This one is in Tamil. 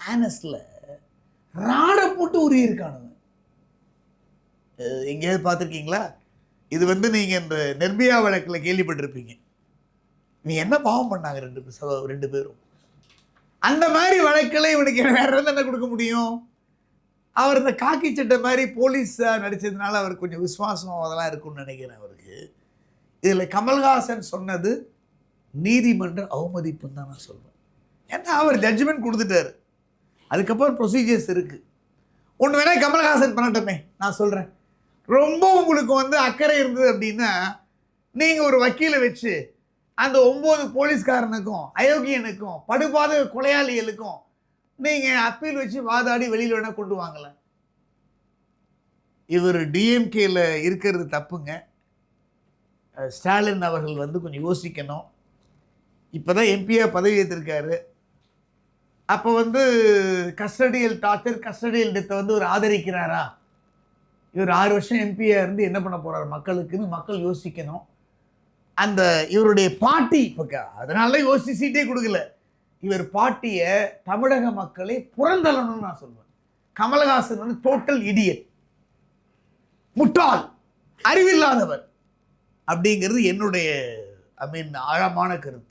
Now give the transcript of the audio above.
ஆனஸ்ல ராடை போட்டு உருகியிருக்கானுங்க. எங்கேயாவது பார்த்துருக்கீங்களா? இது வந்து நீங்கள் இந்த நிர்பயா வழக்கில் கேள்விப்பட்டிருப்பீங்க. நீ என்ன பாவம் பண்ணாங்க ரெண்டு பேரும். அந்த மாதிரி வழக்கில் இவனுக்கு வேற என்ன கொடுக்க முடியும்? அவர் இந்த காக்கி சட்டை மாதிரி போலீஸாக நடித்ததுனால அவருக்கு கொஞ்சம் விசுவாசம் அதெல்லாம் இருக்குன்னு நினைக்கிறேன் அவருக்கு. இதில் கமல்ஹாசன் சொன்னது நீதிமன்ற அவமதிப்புன்னு தான் நான் சொல்வேன். ஏன்னா அவர் ஜட்ஜ்மெண்ட் கொடுத்துட்டாரு, அதுக்கப்புறம் ப்ரொசீஜர்ஸ் இருக்குது. ஒன்று வேணா கமல்ஹாசன் பண்ணட்டமே, நான் சொல்கிறேன். ரொம்ப உங்களுக்கு வந்து அக்கறை இருந்தது அப்படின்னா நீங்கள் ஒரு வக்கீலை வச்சு அந்த 9 போலீஸ்காரனுக்கும் அயோக்கியனுக்கும் படுபாத கொலையாளிகளுக்கும் நீங்கள் அப்பீல் வச்சு வாதாடி வெளியில் வேணால் கொண்டு வாங்கல. இவர் டிஎம்கேல இருக்கிறது தப்புங்க. ஸ்டாலின் அவர்கள் வந்து கொஞ்சம் யோசிக்கணும். இப்போ தான் எம்பியாக பதவி ஏற்றிருக்காரு. அப்போ வந்து கஸ்டடியல் டார்ச்சர், கஸ்டடியல் டெத்தை வந்து ஒரு ஆதரிக்கிறாரா? இவர் 6 வருஷம் எம்பியாக இருந்து என்ன பண்ண போகிறார் மக்களுக்குன்னு மக்கள் யோசிக்கணும். அந்த இவருடைய பாட்டி இப்போ அதனால யோசிச்சு சீட்டே கொடுக்கல. இவர் பாட்டியை தமிழக மக்களை புறந்தள்ளணும்னு நான் சொல்லுவேன். கமல்ஹாசன் வந்து டோட்டல் இடியட், முட்டாள், அறிவில்லாதவர் அப்படிங்கிறது என்னுடைய ஆழமான கருத்து.